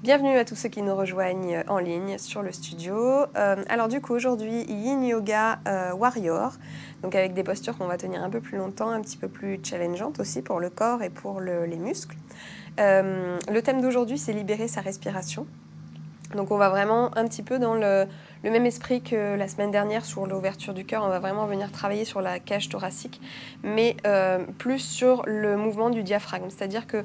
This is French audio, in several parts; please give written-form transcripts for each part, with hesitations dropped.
Bienvenue à tous ceux qui nous rejoignent en ligne sur le studio. Alors du coup aujourd'hui Yin Yoga Warrior, donc avec des postures qu'on va tenir un peu plus longtemps, un petit peu plus challengeantes aussi pour le corps et pour les muscles. Le thème d'aujourd'hui c'est libérer sa respiration. Donc on va vraiment un petit peu dans le même esprit que la semaine dernière sur l'ouverture du cœur, on va vraiment venir travailler sur la cage thoracique, mais plus sur le mouvement du diaphragme. C'est-à-dire que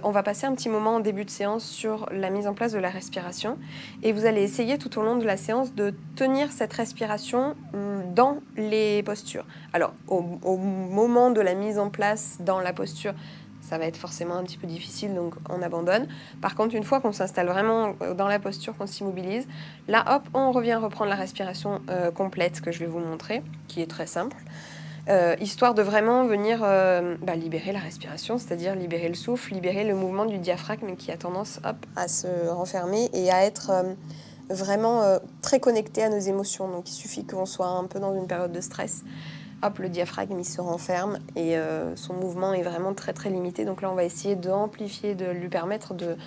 on va passer un petit moment en début de séance sur la mise en place de la respiration et vous allez essayer tout au long de la séance de tenir cette respiration dans les postures. Alors au moment de la mise en place dans la posture, ça va être forcément un petit peu difficile, donc on abandonne. Par contre, une fois qu'on s'installe vraiment dans la posture, qu'on s'immobilise, là, hop, on revient reprendre la respiration complète que je vais vous montrer, qui est très simple, histoire de vraiment venir libérer la respiration, c'est-à-dire libérer le souffle, libérer le mouvement du diaphragme qui a tendance à se renfermer et à être vraiment très connecté à nos émotions. Donc il suffit qu'on soit un peu dans une période de stress, hop, le diaphragme il se renferme et son mouvement est vraiment très très limité. Donc là on va essayer d'amplifier, de lui permettre de...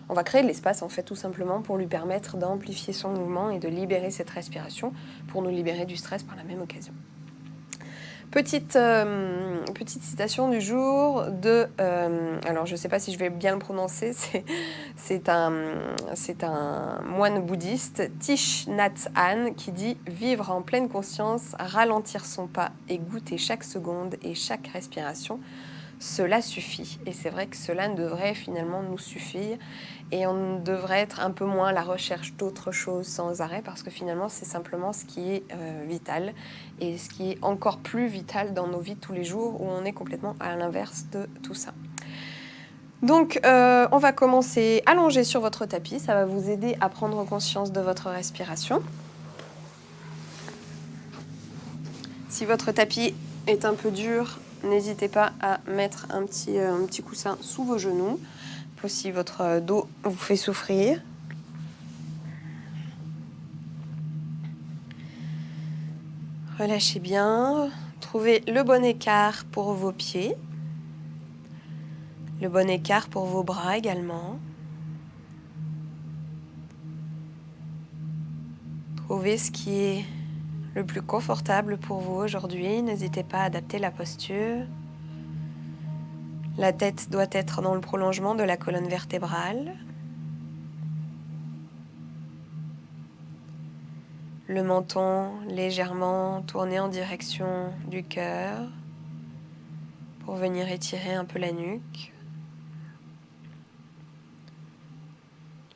On va créer de l'espace en fait tout simplement pour lui permettre d'amplifier son mouvement et de libérer cette respiration pour nous libérer du stress par la même occasion. Petite citation du jour de... alors je ne sais pas si je vais bien le prononcer, c'est un moine bouddhiste, Thich Nhat Hanh, qui dit « Vivre en pleine conscience, ralentir son pas et goûter chaque seconde et chaque respiration, cela suffit. » Et c'est vrai que cela devrait finalement nous suffire et on devrait être un peu moins à la recherche d'autres choses sans arrêt parce que finalement c'est simplement ce qui est vital et ce qui est encore plus vital dans nos vies de tous les jours où on est complètement à l'inverse de tout ça. Donc on va commencer allongé sur votre tapis, ça va vous aider à prendre conscience de votre respiration. Si votre tapis est un peu dur, n'hésitez pas à mettre un petit coussin sous vos genoux. Si votre dos vous fait souffrir. Relâchez bien. Trouvez le bon écart pour vos pieds. Le bon écart pour vos bras également. Trouvez ce qui est le plus confortable pour vous aujourd'hui. N'hésitez pas à adapter la posture. La tête doit être dans le prolongement de la colonne vertébrale. Le menton légèrement tourné en direction du cœur pour venir étirer un peu la nuque.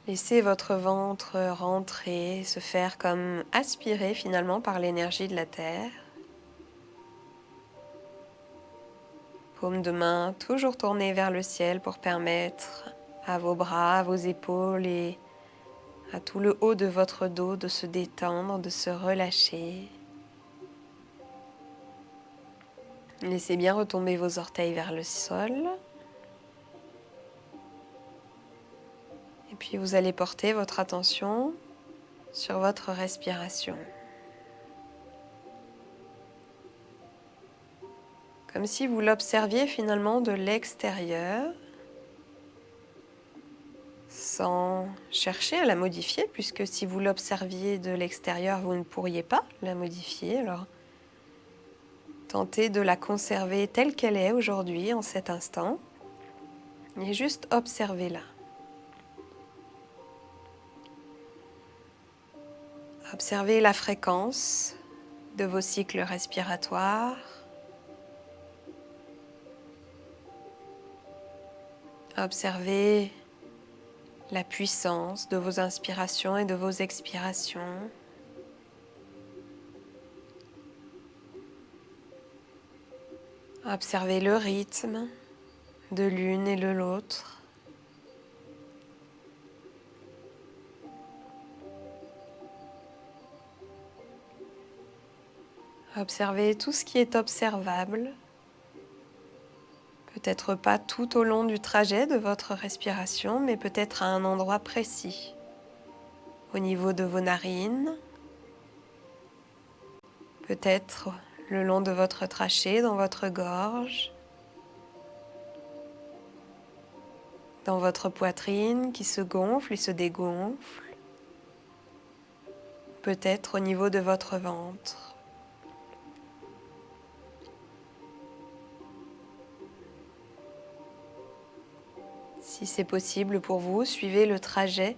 Laissez votre ventre rentrer, se faire comme aspirer finalement par l'énergie de la terre. Paume de main toujours tournée vers le ciel pour permettre à vos bras, à vos épaules et à tout le haut de votre dos de se détendre, de se relâcher. Laissez bien retomber vos orteils vers le sol. Et puis vous allez porter votre attention sur votre respiration. Comme si vous l'observiez finalement de l'extérieur, sans chercher à la modifier, puisque si vous l'observiez de l'extérieur, vous ne pourriez pas la modifier. Alors, tentez de la conserver telle qu'elle est aujourd'hui, en cet instant, et juste observez-la. Observez la fréquence de vos cycles respiratoires. Observez la puissance de vos inspirations et de vos expirations. Observez le rythme de l'une et de l'autre. Observez tout ce qui est observable, peut-être pas tout au long du trajet de votre respiration, mais peut-être à un endroit précis, au niveau de vos narines, peut-être le long de votre trachée, dans votre gorge, dans votre poitrine qui se gonfle et se dégonfle, peut-être au niveau de votre ventre. Si c'est possible pour vous, suivez le trajet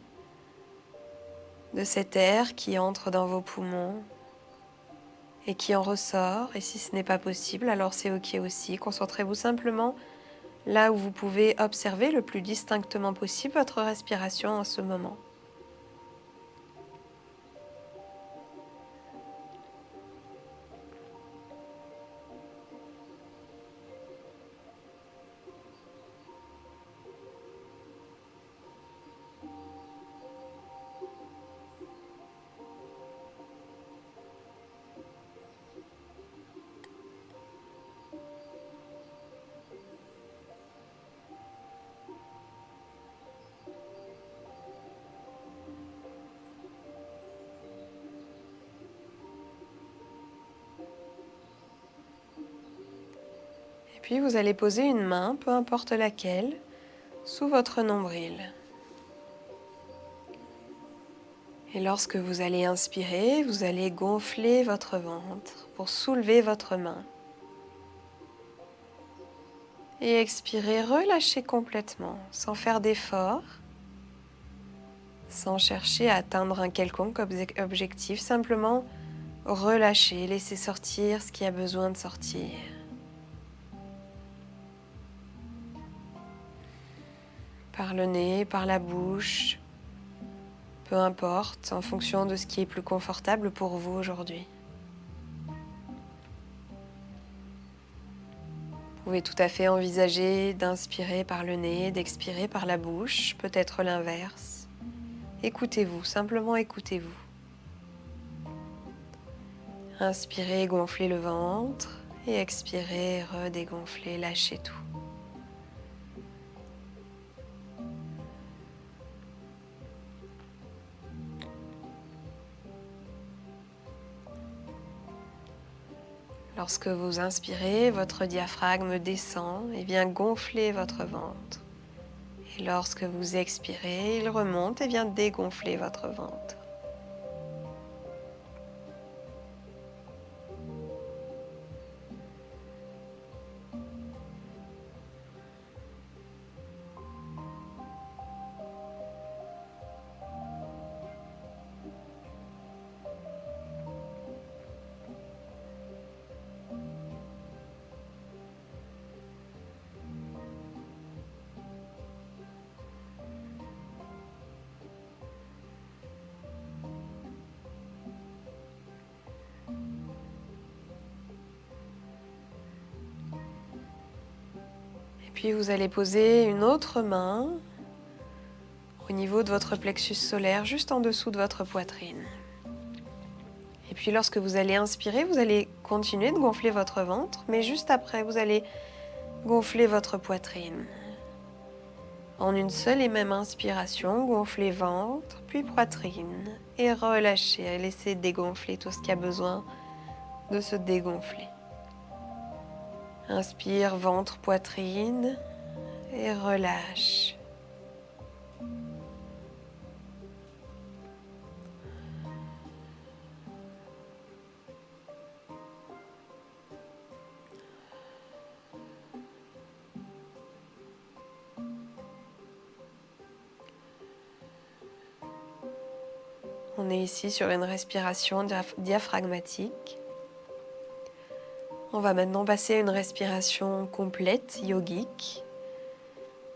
de cet air qui entre dans vos poumons et qui en ressort. Et si ce n'est pas possible, alors c'est ok aussi. Concentrez-vous simplement là où vous pouvez observer le plus distinctement possible votre respiration en ce moment. Et puis vous allez poser une main, peu importe laquelle, sous votre nombril. Et lorsque vous allez inspirer, vous allez gonfler votre ventre pour soulever votre main. Et expirer, relâchez complètement, sans faire d'effort, sans chercher à atteindre un quelconque objectif, simplement relâchez, laissez sortir ce qui a besoin de sortir. Par le nez, par la bouche, peu importe, en fonction de ce qui est plus confortable pour vous aujourd'hui. Vous pouvez tout à fait envisager d'inspirer par le nez, d'expirer par la bouche, peut-être l'inverse. Écoutez-vous, simplement écoutez-vous. Inspirez, gonflez le ventre et expirez, redégonflez, lâchez tout. Lorsque vous inspirez, votre diaphragme descend et vient gonfler votre ventre. Et lorsque vous expirez, il remonte et vient dégonfler votre ventre. Puis vous allez poser une autre main au niveau de votre plexus solaire, juste en dessous de votre poitrine. Et puis lorsque vous allez inspirer, vous allez continuer de gonfler votre ventre, mais juste après, vous allez gonfler votre poitrine. En une seule et même inspiration, gonflez ventre, puis poitrine, et relâchez, laissez dégonfler tout ce qui a besoin de se dégonfler. Inspire, ventre, poitrine, et relâche. On est ici sur une respiration diaphragmatique. On va maintenant passer à une respiration complète, yogique,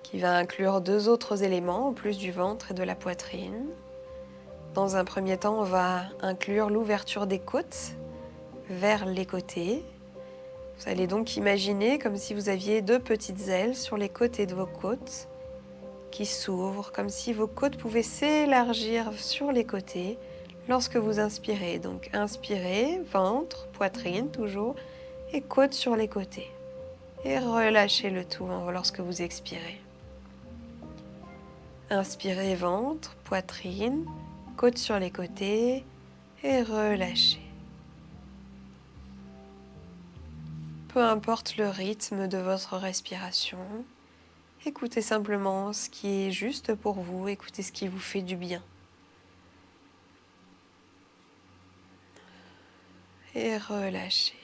qui va inclure deux autres éléments en plus du ventre et de la poitrine. Dans un premier temps, on va inclure l'ouverture des côtes vers les côtés. Vous allez donc imaginer comme si vous aviez deux petites ailes sur les côtés de vos côtes qui s'ouvrent, comme si vos côtes pouvaient s'élargir sur les côtés lorsque vous inspirez. Donc inspirez, ventre, poitrine toujours, et côtes sur les côtés. Et relâchez le tout lorsque vous expirez. Inspirez, ventre, poitrine, côtes sur les côtés, et relâchez. Peu importe le rythme de votre respiration, Écoutez simplement ce qui est juste pour vous, écoutez ce qui vous fait du bien. Et relâchez.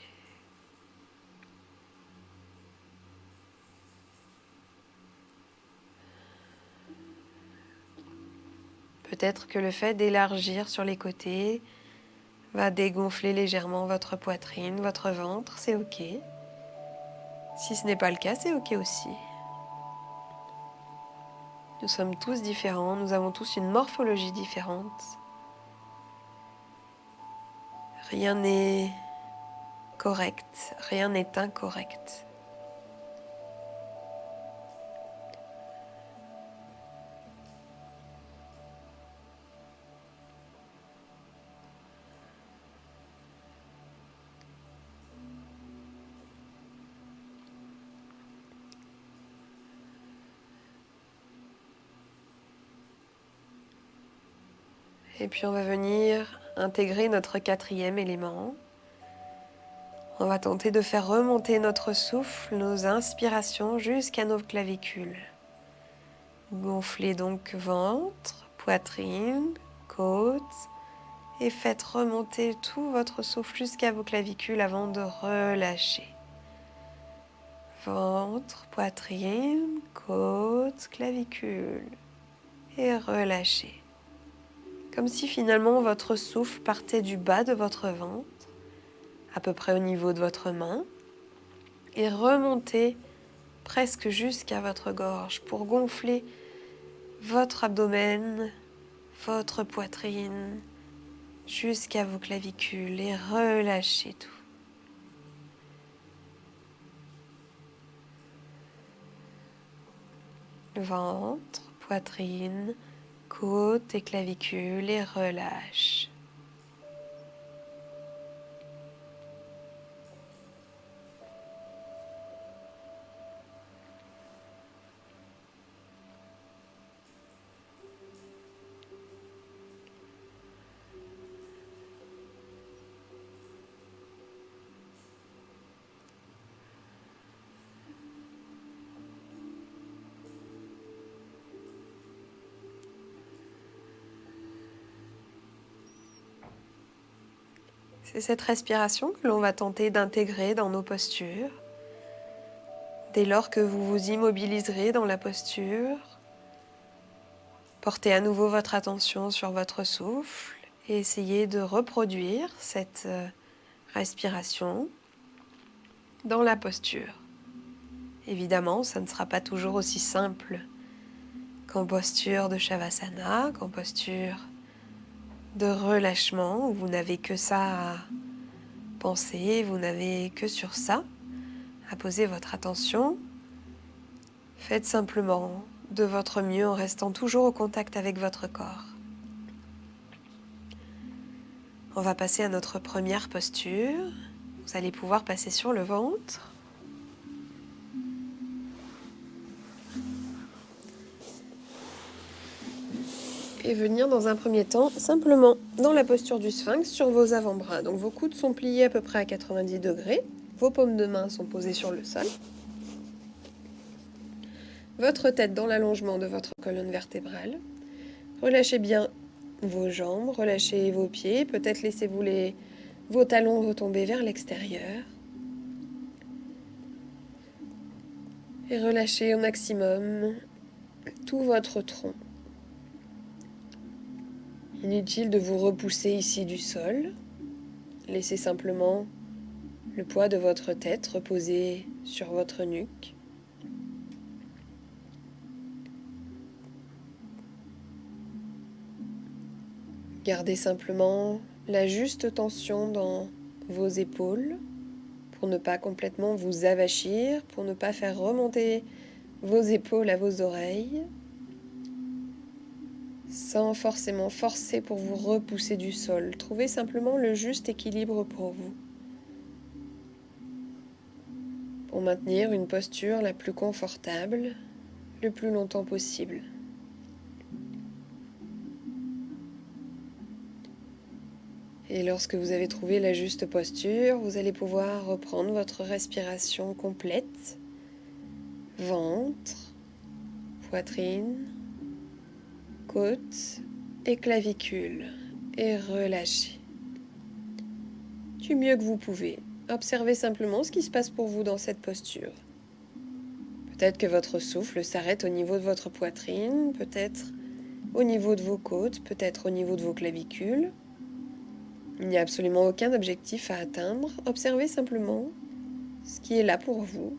Peut-être que le fait d'élargir sur les côtés va dégonfler légèrement votre poitrine, votre ventre, c'est ok. Si ce n'est pas le cas, c'est ok aussi. Nous sommes tous différents, nous avons tous une morphologie différente. Rien n'est correct, rien n'est incorrect. Et puis on va venir intégrer notre quatrième élément. On va tenter de faire remonter notre souffle, nos inspirations jusqu'à nos clavicules. Gonflez donc ventre, poitrine, côte et faites remonter tout votre souffle jusqu'à vos clavicules avant de relâcher. Ventre, poitrine, côte, clavicule et relâchez. Comme si finalement votre souffle partait du bas de votre ventre, à peu près au niveau de votre main, et remontait presque jusqu'à votre gorge pour gonfler votre abdomen, votre poitrine, jusqu'à vos clavicules et relâchez tout. Ventre, poitrine, côte et clavicules et relâche. C'est cette respiration que l'on va tenter d'intégrer dans nos postures. Dès lors que vous vous immobiliserez dans la posture, portez à nouveau votre attention sur votre souffle et essayez de reproduire cette respiration dans la posture. Évidemment, ça ne sera pas toujours aussi simple qu'en posture de Shavasana, qu'en posture de relâchement, où vous n'avez que ça à penser, vous n'avez que sur ça à poser votre attention. Faites simplement de votre mieux en restant toujours au contact avec votre corps. On va passer à notre première posture. Vous allez pouvoir passer sur le ventre. Et venir dans un premier temps simplement dans la posture du sphinx sur vos avant-bras. Donc vos coudes sont pliés à peu près à 90 degrés. Vos paumes de main sont posées sur le sol. Votre tête dans l'allongement de votre colonne vertébrale. Relâchez bien vos jambes, relâchez vos pieds. Peut-être laissez-vous vos talons retomber vers l'extérieur. Et relâchez au maximum tout votre tronc. Inutile de vous repousser ici du sol. Laissez simplement le poids de votre tête reposer sur votre nuque. Gardez simplement la juste tension dans vos épaules pour ne pas complètement vous avachir, pour ne pas faire remonter vos épaules à vos oreilles, sans forcément forcer pour vous repousser du sol. Trouvez simplement le juste équilibre pour vous, pour maintenir une posture la plus confortable le plus longtemps possible. Et lorsque vous avez trouvé la juste posture, vous allez pouvoir reprendre votre respiration complète. Ventre, poitrine, côte et clavicule et relâchez. Du mieux que vous pouvez, observez simplement ce qui se passe pour vous dans cette posture. Peut-être que votre souffle s'arrête au niveau de votre poitrine, peut-être au niveau de vos côtes, peut-être au niveau de vos clavicules. Il n'y a absolument aucun objectif à atteindre. Observez simplement ce qui est là pour vous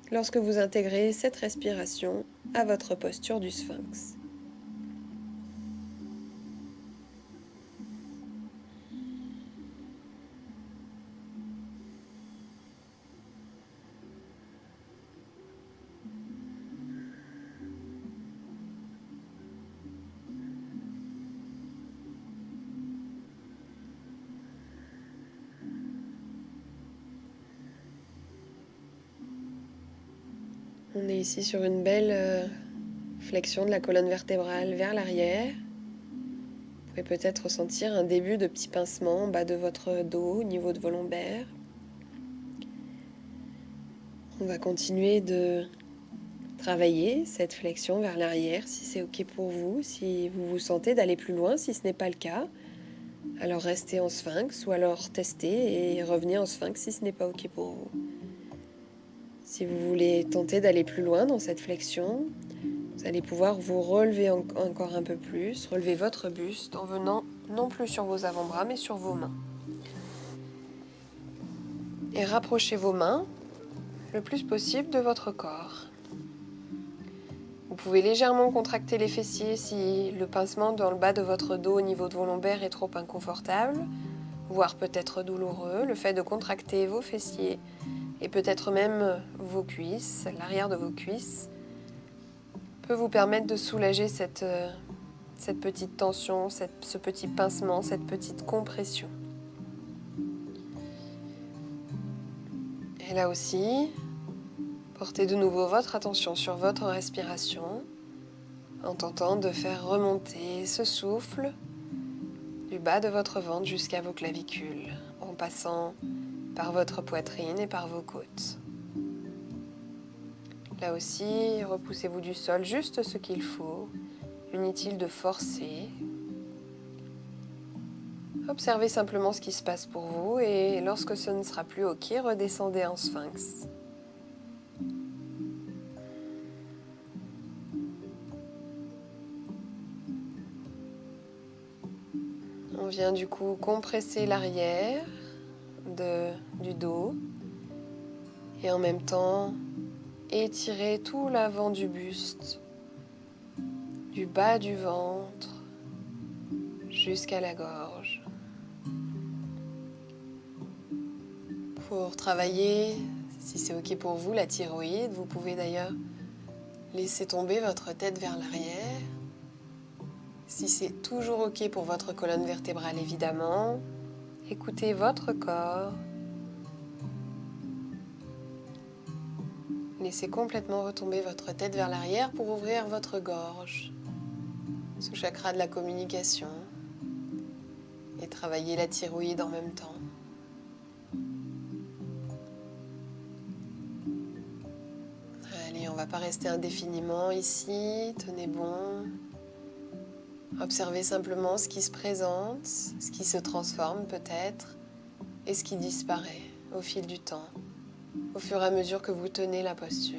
lorsque vous intégrez cette respiration à votre posture du sphinx. On est ici sur une belle flexion de la colonne vertébrale vers l'arrière. Vous pouvez peut-être ressentir un début de petit pincement en bas de votre dos, au niveau de vos lombaires. On va continuer de travailler cette flexion vers l'arrière si c'est OK pour vous, si vous vous sentez d'aller plus loin, si ce n'est pas le cas. Alors restez en sphinx ou alors testez et revenez en sphinx si ce n'est pas OK pour vous. Si vous voulez tenter d'aller plus loin dans cette flexion, vous allez pouvoir vous relever encore un peu plus, relever votre buste en venant non plus sur vos avant-bras mais sur vos mains. Et rapprochez vos mains le plus possible de votre corps. Vous pouvez légèrement contracter les fessiers si le pincement dans le bas de votre dos au niveau de vos lombaires est trop inconfortable, voire peut-être douloureux. Le fait de contracter vos fessiers et peut-être même vos cuisses, l'arrière de vos cuisses, peut vous permettre de soulager cette petite tension, ce petit pincement, cette petite compression. Et là aussi, portez de nouveau votre attention sur votre respiration en tentant de faire remonter ce souffle du bas de votre ventre jusqu'à vos clavicules, en passant par votre poitrine et par vos côtes. Là aussi, repoussez-vous du sol juste ce qu'il faut, inutile de forcer. Observez simplement ce qui se passe pour vous et lorsque ce ne sera plus OK, redescendez en sphinx. On vient du coup compresser l'arrière du dos et en même temps étirer tout l'avant du buste, du bas du ventre jusqu'à la gorge. Pour travailler, si c'est OK pour vous, la thyroïde, vous pouvez d'ailleurs laisser tomber votre tête vers l'arrière. Si c'est toujours OK pour votre colonne vertébrale, évidemment, écoutez votre corps. Laissez complètement retomber votre tête vers l'arrière pour ouvrir votre gorge, ce chakra de la communication, et travailler la thyroïde en même temps. Allez, on ne va pas rester indéfiniment ici, tenez bon. Observez simplement ce qui se présente, ce qui se transforme peut-être, et ce qui disparaît au fil du temps, au fur et à mesure que vous tenez la posture.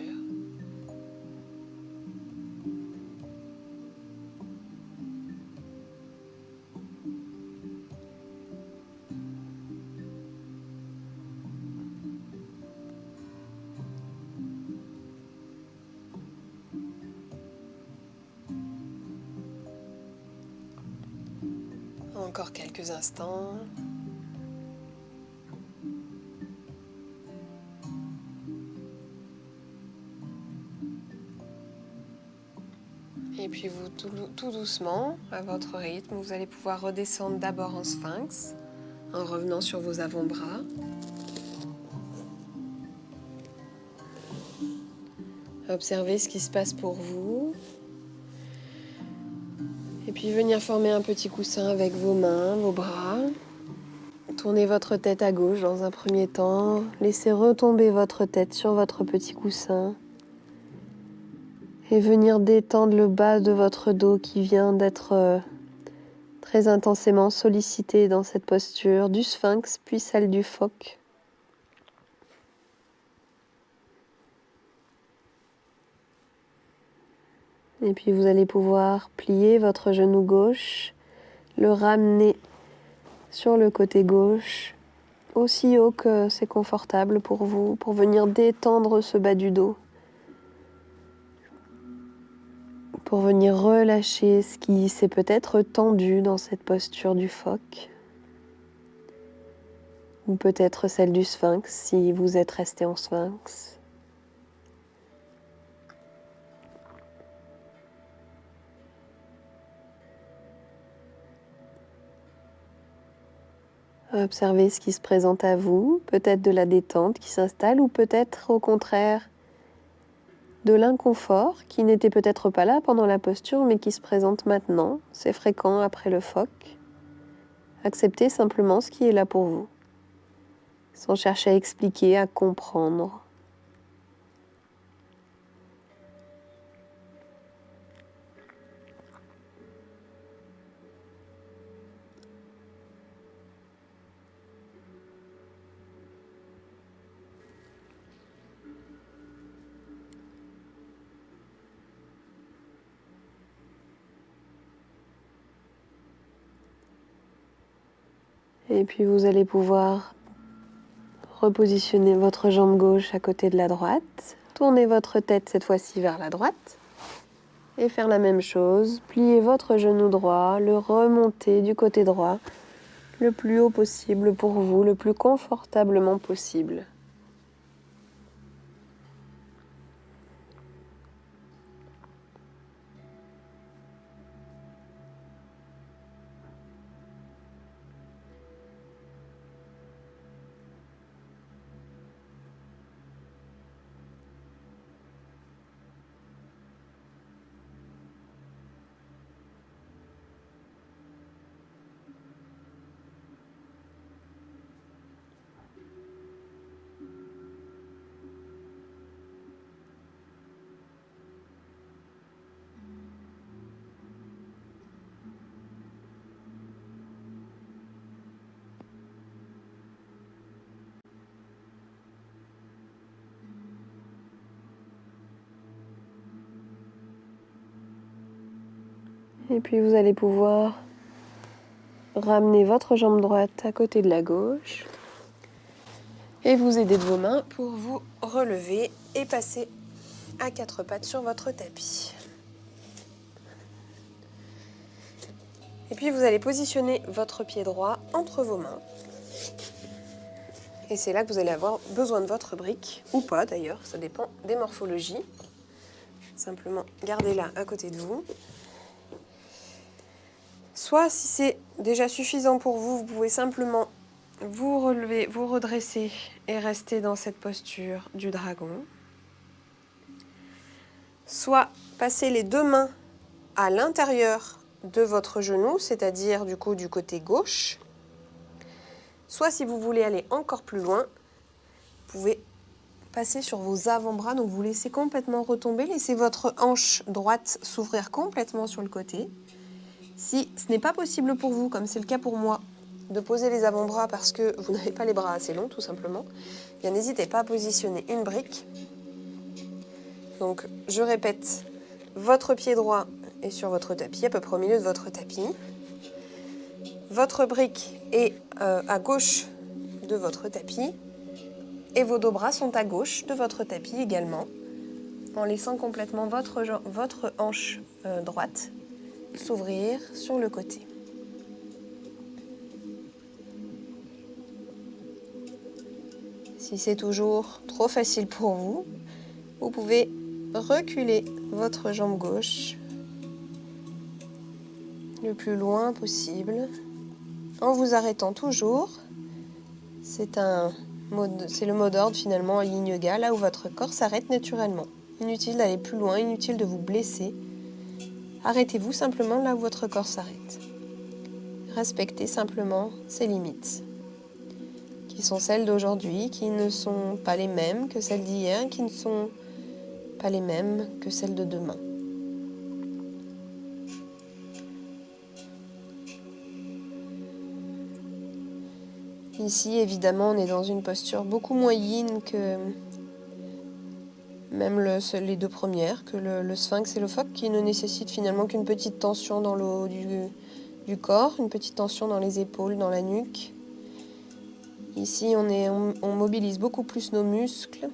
Encore quelques instants. Et puis vous, tout doucement, à votre rythme, vous allez pouvoir redescendre d'abord en sphinx, en revenant sur vos avant-bras. Observez ce qui se passe pour vous. Et puis venir former un petit coussin avec vos mains, vos bras. Tournez votre tête à gauche dans un premier temps. Laissez retomber votre tête sur votre petit coussin. Et venir détendre le bas de votre dos qui vient d'être très intensément sollicité dans cette posture du sphinx puis celle du phoque. Et puis vous allez pouvoir plier votre genou gauche, le ramener sur le côté gauche, aussi haut que c'est confortable pour vous, pour venir détendre ce bas du dos, pour venir relâcher ce qui s'est peut-être tendu dans cette posture du phoque, ou peut-être celle du sphinx si vous êtes resté en sphinx. Observez ce qui se présente à vous, peut-être de la détente qui s'installe ou peut-être au contraire de l'inconfort qui n'était peut-être pas là pendant la posture mais qui se présente maintenant. C'est fréquent après le phoque. Acceptez simplement ce qui est là pour vous, sans chercher à expliquer, à comprendre. Et puis vous allez pouvoir repositionner votre jambe gauche à côté de la droite. Tournez votre tête cette fois-ci vers la droite. Et faire la même chose. Pliez votre genou droit, le remonter du côté droit le plus haut possible pour vous, le plus confortablement possible. Et puis vous allez pouvoir ramener votre jambe droite à côté de la gauche et vous aider de vos mains pour vous relever et passer à quatre pattes sur votre tapis. Et puis vous allez positionner votre pied droit entre vos mains. Et c'est là que vous allez avoir besoin de votre brique, ou pas d'ailleurs, ça dépend des morphologies. Simplement gardez-la à côté de vous. Soit si c'est déjà suffisant pour vous, vous pouvez simplement vous relever, vous redresser et rester dans cette posture du dragon. Soit passer les deux mains à l'intérieur de votre genou, c'est-à-dire du coup du côté gauche. Soit si vous voulez aller encore plus loin, vous pouvez passer sur vos avant-bras, donc vous laissez complètement retomber, laissez votre hanche droite s'ouvrir complètement sur le côté. Si ce n'est pas possible pour vous, comme c'est le cas pour moi, de poser les avant-bras parce que vous n'avez pas les bras assez longs tout simplement, bien n'hésitez pas à positionner une brique. Donc je répète, votre pied droit est sur votre tapis, à peu près au milieu de votre tapis. Votre brique est à gauche de votre tapis et vos deux bras sont à gauche de votre tapis également, en laissant complètement votre hanche droite s'ouvrir sur le côté. Si c'est toujours trop facile pour vous, vous pouvez reculer votre jambe gauche le plus loin possible en vous arrêtant toujours. C'est le mot d'ordre finalement en yin yoga, là où votre corps s'arrête naturellement. Inutile d'aller plus loin, inutile de vous blesser. Arrêtez-vous simplement là où votre corps s'arrête. Respectez simplement ces limites, qui sont celles d'aujourd'hui, qui ne sont pas les mêmes que celles d'hier, qui ne sont pas les mêmes que celles de demain. Ici, évidemment, on est dans une posture beaucoup moins yin que même les deux premières, que le sphinx et le phoque, qui ne nécessitent finalement qu'une petite tension dans le haut du corps, une petite tension dans les épaules, dans la nuque. Ici, on mobilise beaucoup plus nos muscles,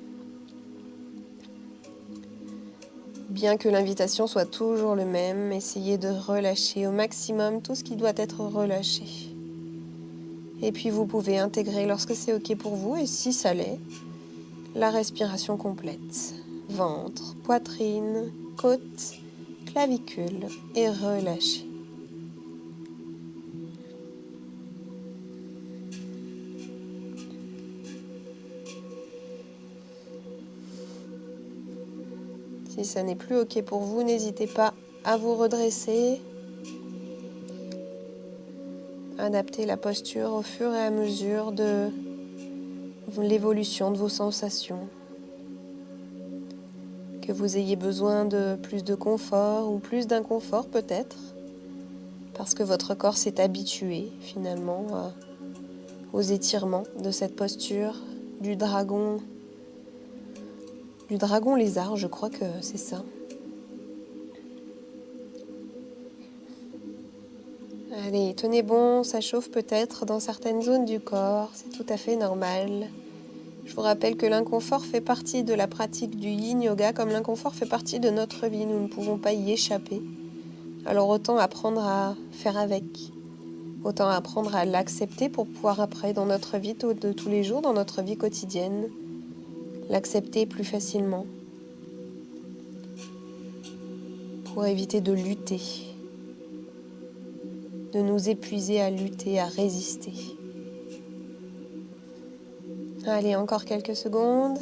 bien que l'invitation soit toujours le même. Essayez de relâcher au maximum tout ce qui doit être relâché. Et puis vous pouvez intégrer, lorsque c'est OK pour vous, et si ça l'est, la respiration complète. Ventre, poitrine, côte, clavicule et relâchez. Si ça n'est plus OK pour vous, n'hésitez pas à vous redresser. Adaptez la posture au fur et à mesure de l'évolution de vos sensations. Que vous ayez besoin de plus de confort ou plus d'inconfort peut-être, parce que votre corps s'est habitué finalement aux étirements de cette posture du dragon lézard, je crois que c'est ça. Allez, tenez bon, ça chauffe peut-être dans certaines zones du corps, c'est tout à fait normal. Je vous rappelle que l'inconfort fait partie de la pratique du yin yoga, comme l'inconfort fait partie de notre vie, nous ne pouvons pas y échapper. Alors autant apprendre à faire avec, autant apprendre à l'accepter pour pouvoir après, dans notre vie de tous les jours, dans notre vie quotidienne, l'accepter plus facilement, pour éviter de lutter, de nous épuiser à lutter, à résister. Allez, encore quelques secondes.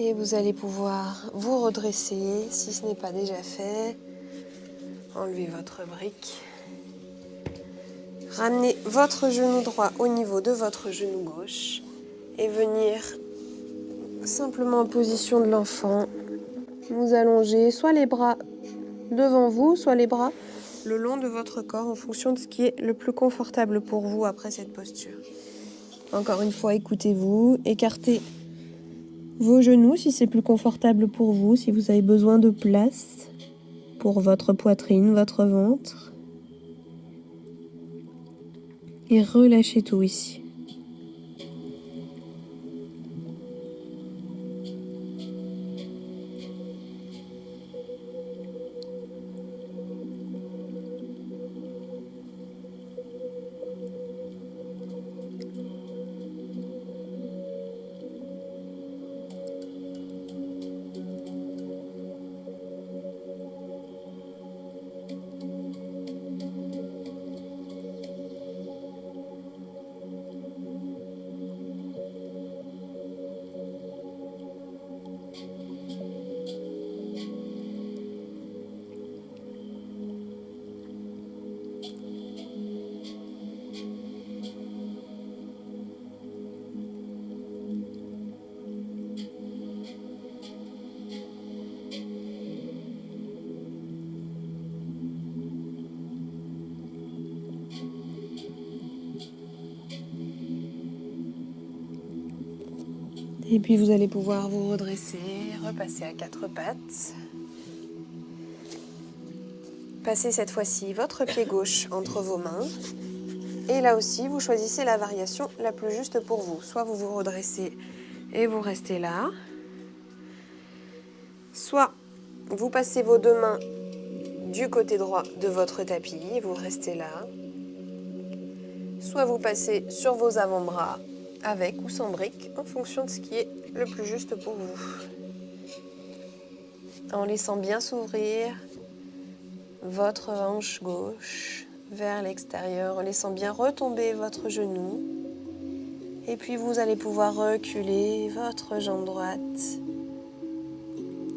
Et vous allez pouvoir vous redresser, si ce n'est pas déjà fait. Enlevez votre brique. Ramenez votre genou droit au niveau de votre genou gauche et venir simplement en position de l'enfant. Vous allongez soit les bras devant vous, soit les bras le long de votre corps en fonction de ce qui est le plus confortable pour vous après cette posture. Encore une fois, écoutez-vous, écartez vos genoux si c'est plus confortable pour vous, si vous avez besoin de place pour votre poitrine, votre ventre. Et relâchez tout ici. Et puis vous allez pouvoir vous redresser, repasser à quatre pattes. Passez cette fois-ci votre pied gauche entre vos mains. Et là aussi, vous choisissez la variation la plus juste pour vous. Soit vous vous redressez et vous restez là. Soit vous passez vos deux mains du côté droit de votre tapis et vous restez là. Soit vous passez sur vos avant-bras avec ou sans briques en fonction de ce qui est le plus juste pour vous. En laissant bien s'ouvrir votre hanche gauche vers l'extérieur, en laissant bien retomber votre genou. Et puis vous allez pouvoir reculer votre jambe droite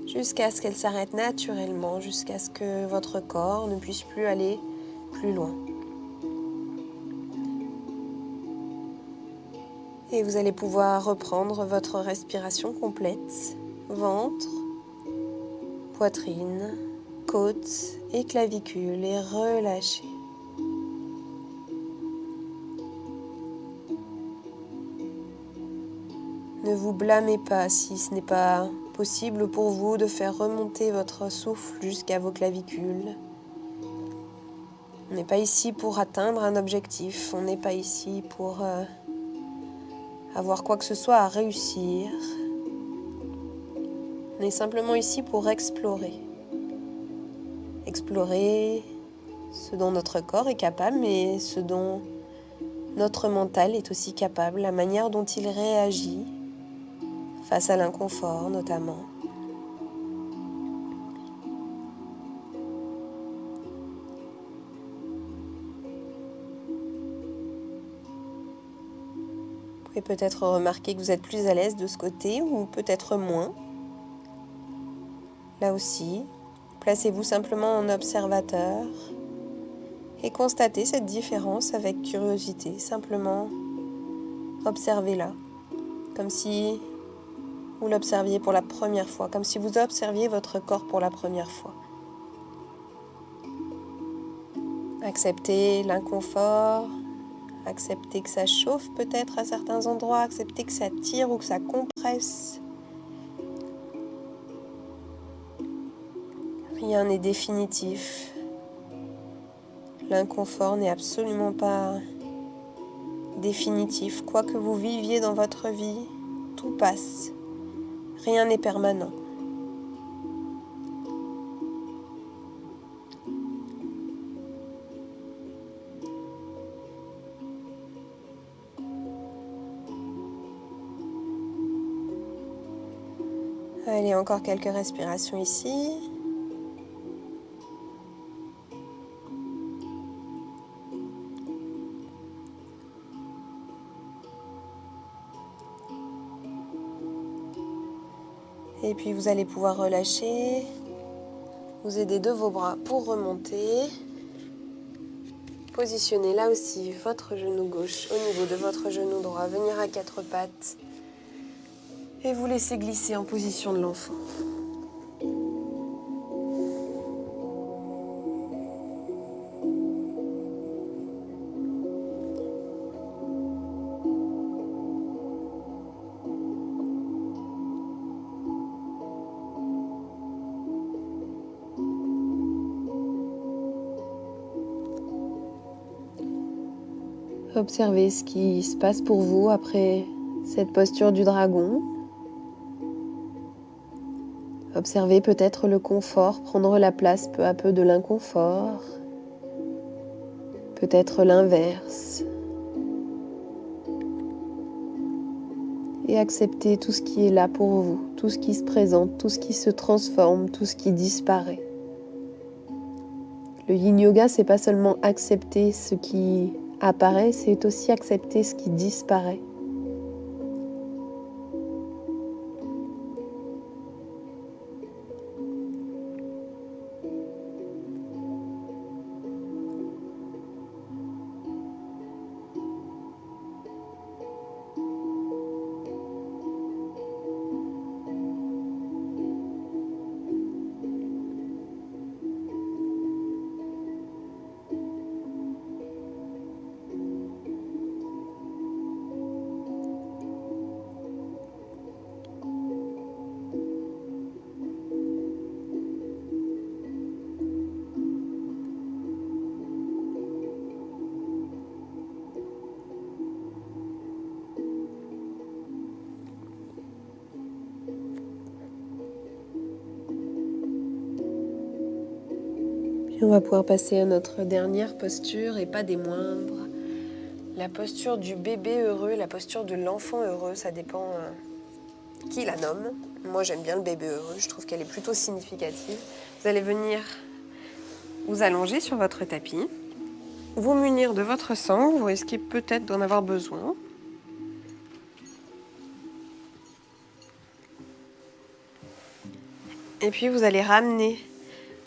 jusqu'à ce qu'elle s'arrête naturellement, jusqu'à ce que votre corps ne puisse plus aller plus loin. Et vous allez pouvoir reprendre votre respiration complète. Ventre, poitrine, côtes et clavicules et relâchez. Ne vous blâmez pas si ce n'est pas possible pour vous de faire remonter votre souffle jusqu'à vos clavicules. On n'est pas ici pour atteindre un objectif, on n'est pas ici pour avoir quoi que ce soit à réussir. On est simplement ici pour explorer. Explorer ce dont notre corps est capable, mais ce dont notre mental est aussi capable, la manière dont il réagit face à l'inconfort notamment. Vous pouvez peut-être remarquer que vous êtes plus à l'aise de ce côté ou peut-être moins. Là aussi, placez-vous simplement en observateur et constatez cette différence avec curiosité. Simplement observez-la, comme si vous l'observiez pour la première fois, comme si vous observiez votre corps pour la première fois. Acceptez l'inconfort, acceptez que ça chauffe peut-être à certains endroits, acceptez que ça tire ou que ça compresse. Rien n'est définitif. L'inconfort n'est absolument pas définitif. Quoi que vous viviez dans votre vie, tout passe. Rien n'est permanent. Allez, encore quelques respirations ici. Et puis vous allez pouvoir relâcher, vous aider de vos bras pour remonter. Positionnez là aussi votre genou gauche au niveau de votre genou droit, venir à quatre pattes. Et vous laissez glisser en position de l'enfant. Observez ce qui se passe pour vous après cette posture du dragon. Observez peut-être le confort, prendre la place peu à peu de l'inconfort. Peut-être l'inverse. Et acceptez tout ce qui est là pour vous, tout ce qui se présente, tout ce qui se transforme, tout ce qui disparaît. Le yin yoga, c'est pas seulement accepter ce qui apparaît, c'est aussi accepter ce qui disparaît. Puis on va pouvoir passer à notre dernière posture et pas des moindres. La posture du bébé heureux, la posture de l'enfant heureux, ça dépend qui la nomme. Moi j'aime bien le bébé heureux, je trouve qu'elle est plutôt significative. Vous allez venir vous allonger sur votre tapis, vous munir de votre sang, vous risquez peut-être d'en avoir besoin. Et puis vous allez ramener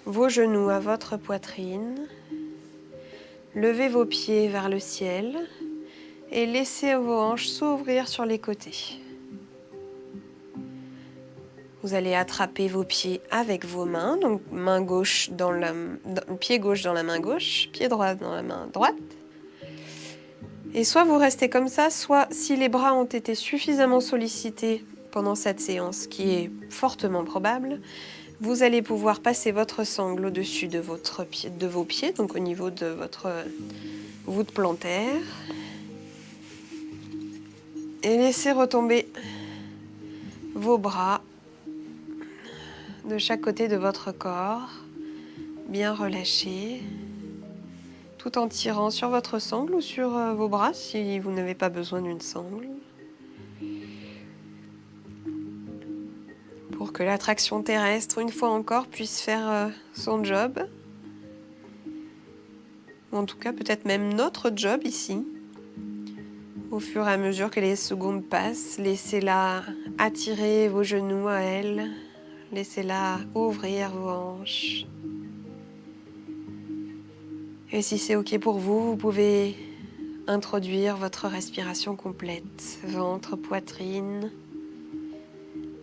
vos genoux à votre poitrine, levez vos pieds vers le ciel Et laissez vos hanches s'ouvrir sur les côtés. Vous allez attraper vos pieds avec vos mains, donc main gauche pied gauche dans la main gauche, pied droit dans la main droite. Et soit vous restez comme ça, soit si les bras ont été suffisamment sollicités pendant cette séance, qui est fortement probable, vous allez pouvoir passer votre sangle au-dessus de vos pieds, donc au niveau de votre voûte plantaire. Et laissez retomber vos bras de chaque côté de votre corps, bien relâchés, tout en tirant sur votre sangle ou sur vos bras si vous n'avez pas besoin d'une sangle. Pour que l'attraction terrestre, une fois encore, puisse faire son job. Ou en tout cas, peut-être même notre job ici. Au fur et à mesure que les secondes passent, laissez-la attirer vos genoux à elle. Laissez-la ouvrir vos hanches. Et si c'est OK pour vous, vous pouvez introduire votre respiration complète. Ventre, poitrine,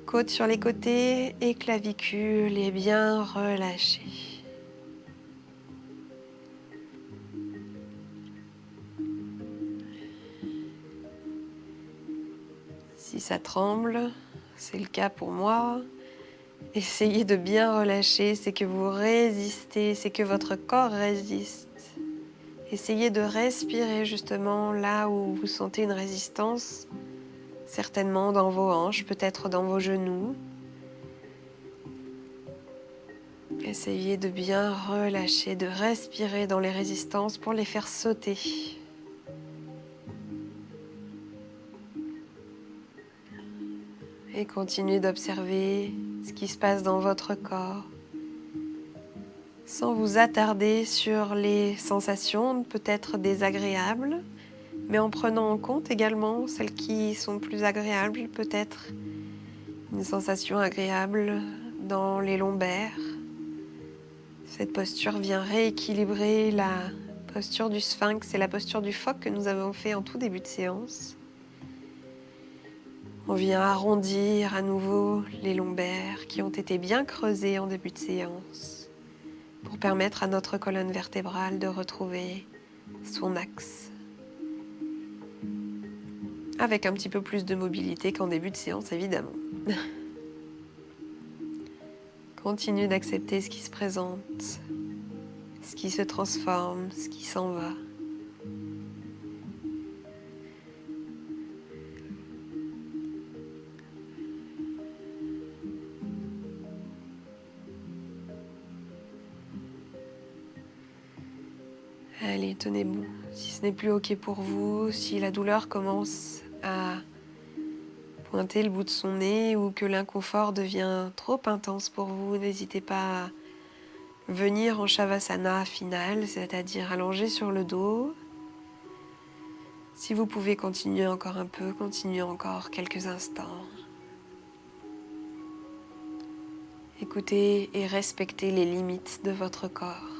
côtes sur les côtés et clavicules et bien relâchées. Si ça tremble, c'est le cas pour moi, essayez de bien relâcher, c'est que vous résistez, c'est que votre corps résiste. Essayez de respirer justement là où vous sentez une résistance, certainement dans vos hanches, peut-être dans vos genoux. Essayez de bien relâcher, de respirer dans les résistances pour les faire sauter. Et continuez d'observer ce qui se passe dans votre corps, sans vous attarder sur les sensations peut-être désagréables, mais en prenant en compte également celles qui sont plus agréables, peut-être une sensation agréable dans les lombaires. Cette posture vient rééquilibrer la posture du sphinx et la posture du phoque que nous avons fait en tout début de séance. On vient arrondir à nouveau les lombaires qui ont été bien creusés en début de séance pour permettre à notre colonne vertébrale de retrouver son axe avec un petit peu plus de mobilité qu'en début de séance évidemment. Continuez d'accepter ce qui se présente, ce qui se transforme, ce qui s'en va. Allez, tenez bon. Si ce n'est plus OK pour vous, si la douleur commence à pointer le bout de son nez ou que l'inconfort devient trop intense pour vous, n'hésitez pas à venir en Shavasana final, c'est-à-dire allongé sur le dos. Si vous pouvez continuer encore un peu, continuez encore quelques instants. Écoutez et respectez les limites de votre corps.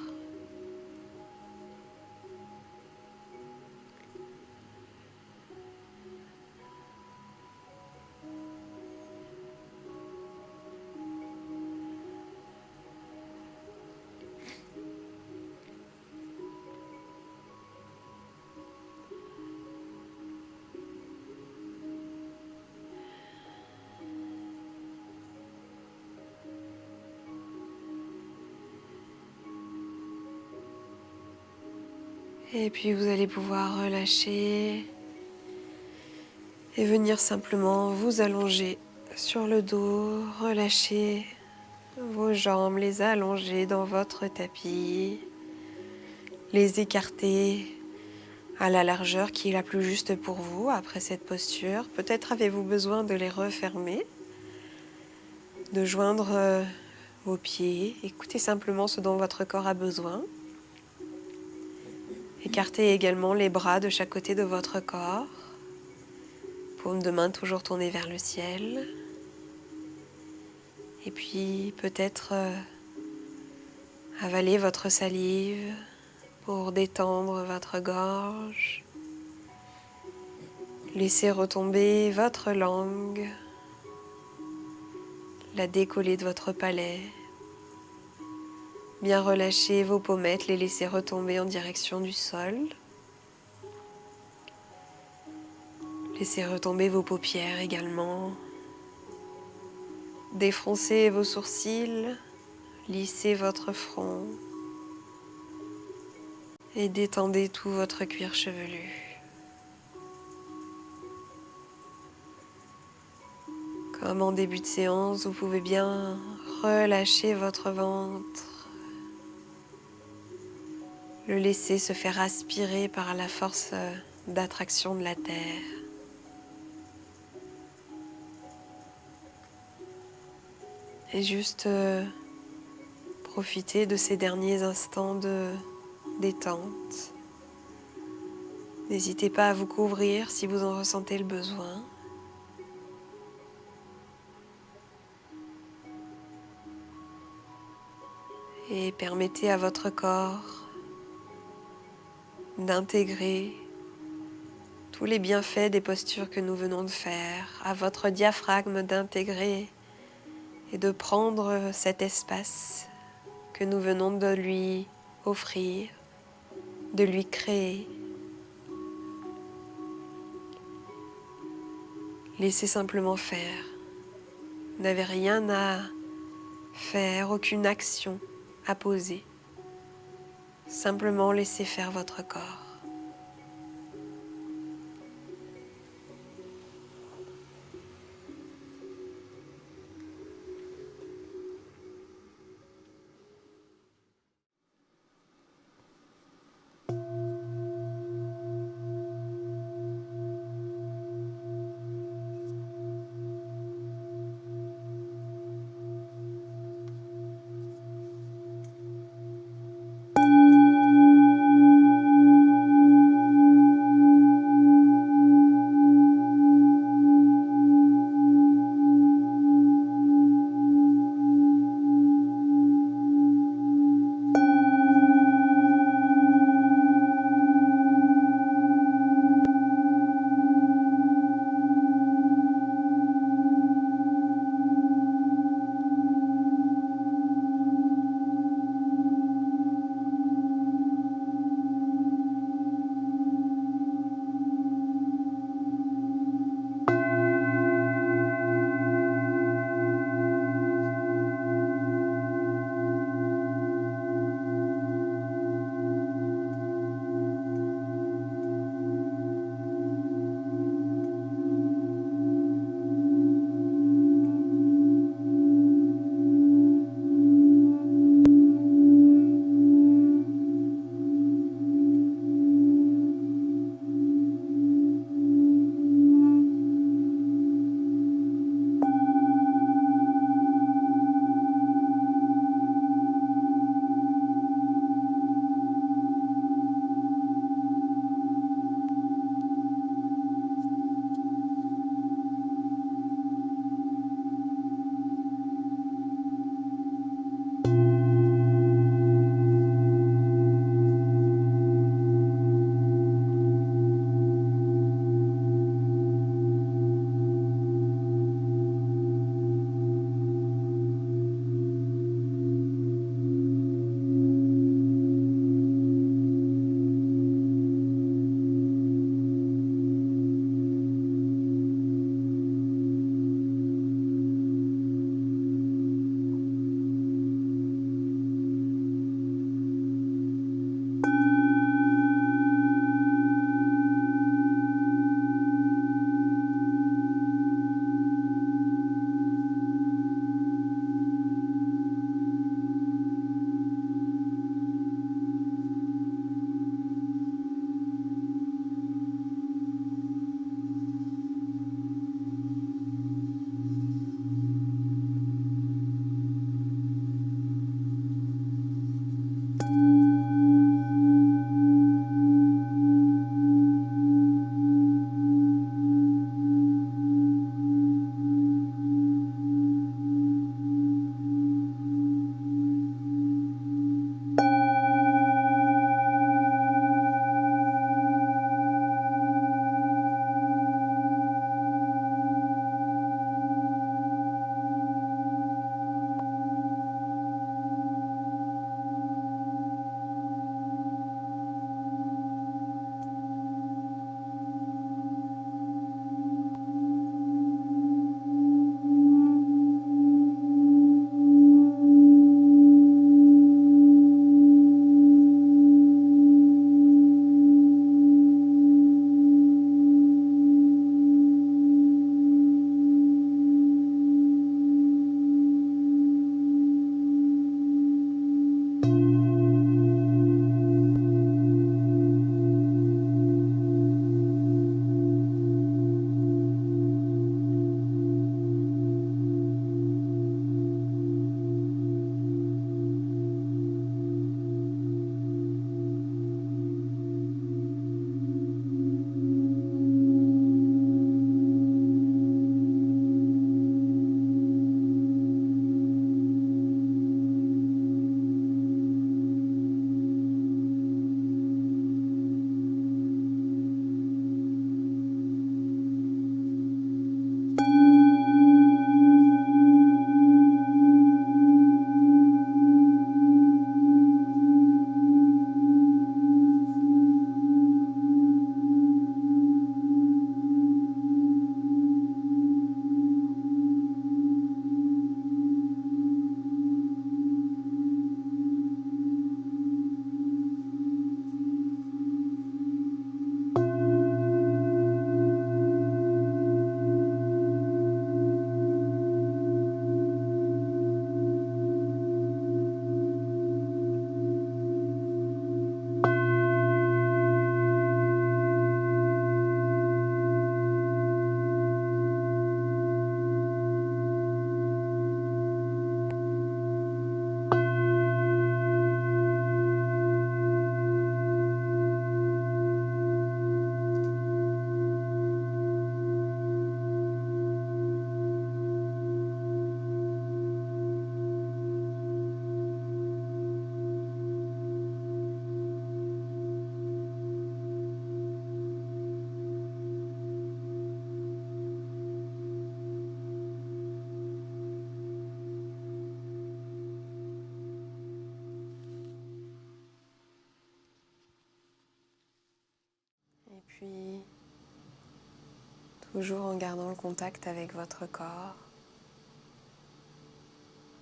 Et puis vous allez pouvoir relâcher et venir simplement vous allonger sur le dos, relâcher vos jambes, les allonger dans votre tapis, les écarter à la largeur qui est la plus juste pour vous après cette posture. Peut-être avez-vous besoin de les refermer, de joindre vos pieds. Écoutez simplement ce dont votre corps a besoin. Écartez également les bras de chaque côté de votre corps. Paume de main toujours tournée vers le ciel. Et puis peut-être avaler votre salive pour détendre votre gorge. Laissez retomber votre langue, la décoller de votre palais. Bien relâcher vos pommettes, les laisser retomber en direction du sol. Laissez retomber vos paupières également. Défroncez vos sourcils, lissez votre front et détendez tout votre cuir chevelu. Comme en début de séance, vous pouvez bien relâcher votre ventre, le laisser se faire aspirer par la force d'attraction de la terre. Et juste profiter de ces derniers instants de détente. N'hésitez pas à vous couvrir si vous en ressentez le besoin. Et permettez à votre corps d'intégrer tous les bienfaits des postures que nous venons de faire, à votre diaphragme d'intégrer et de prendre cet espace que nous venons de lui offrir, de lui créer. Laissez simplement faire. Vous n'avez rien à faire, aucune action à poser. Simplement laissez faire votre corps. toujours en gardant le contact avec votre corps.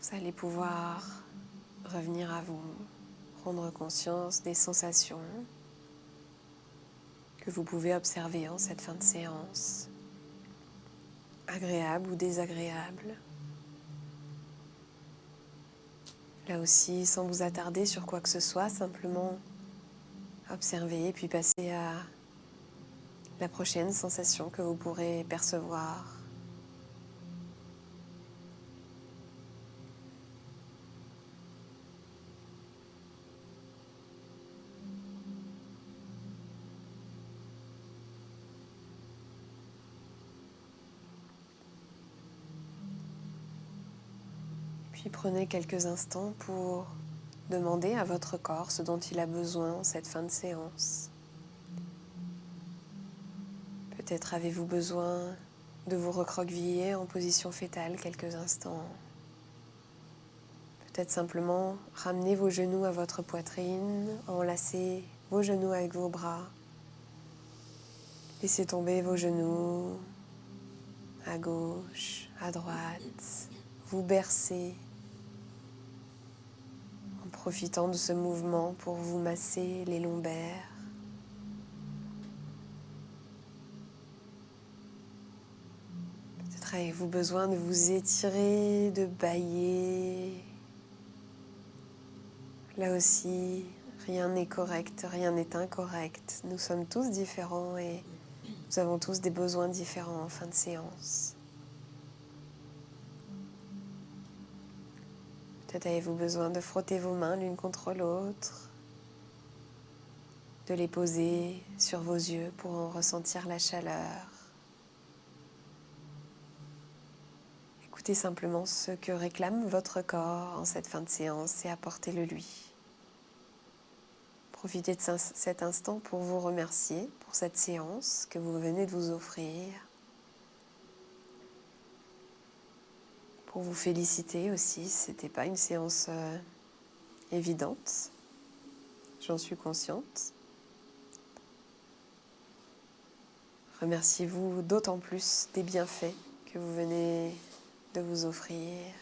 Vous allez pouvoir revenir à vous, prendre conscience des sensations que vous pouvez observer en cette fin de séance, agréables ou désagréables. Là aussi, sans vous attarder sur quoi que ce soit, simplement observer et puis passer à la prochaine sensation que vous pourrez percevoir. Puis prenez quelques instants pour demander à votre corps ce dont il a besoin en cette fin de séance. Peut-être avez-vous besoin de vous recroqueviller en position fétale quelques instants. Peut-être simplement ramener vos genoux à votre poitrine, enlacer vos genoux avec vos bras. Laissez tomber vos genoux à gauche, à droite. Vous bercez en profitant de ce mouvement pour vous masser les lombaires. Peut-être avez-vous besoin de vous étirer, de bâiller. Là aussi, rien n'est correct, rien n'est incorrect. Nous sommes tous différents et nous avons tous des besoins différents en fin de séance. Peut-être avez-vous besoin de frotter vos mains l'une contre l'autre, de les poser sur vos yeux pour en ressentir la chaleur. Écoutez simplement ce que réclame votre corps en cette fin de séance et apportez-le lui. Profitez de cet instant pour vous remercier pour cette séance que vous venez de vous offrir. Pour vous féliciter aussi, ce n'était pas une séance évidente, j'en suis consciente. Remerciez-vous d'autant plus des bienfaits que vous venez de vous offrir.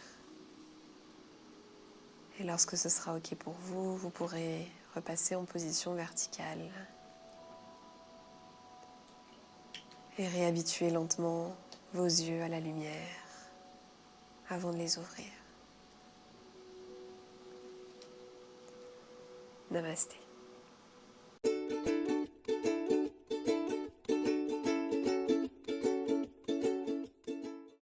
Et lorsque ce sera OK pour vous, vous pourrez repasser en position verticale et réhabituer lentement vos yeux à la lumière avant de les ouvrir. Namasté.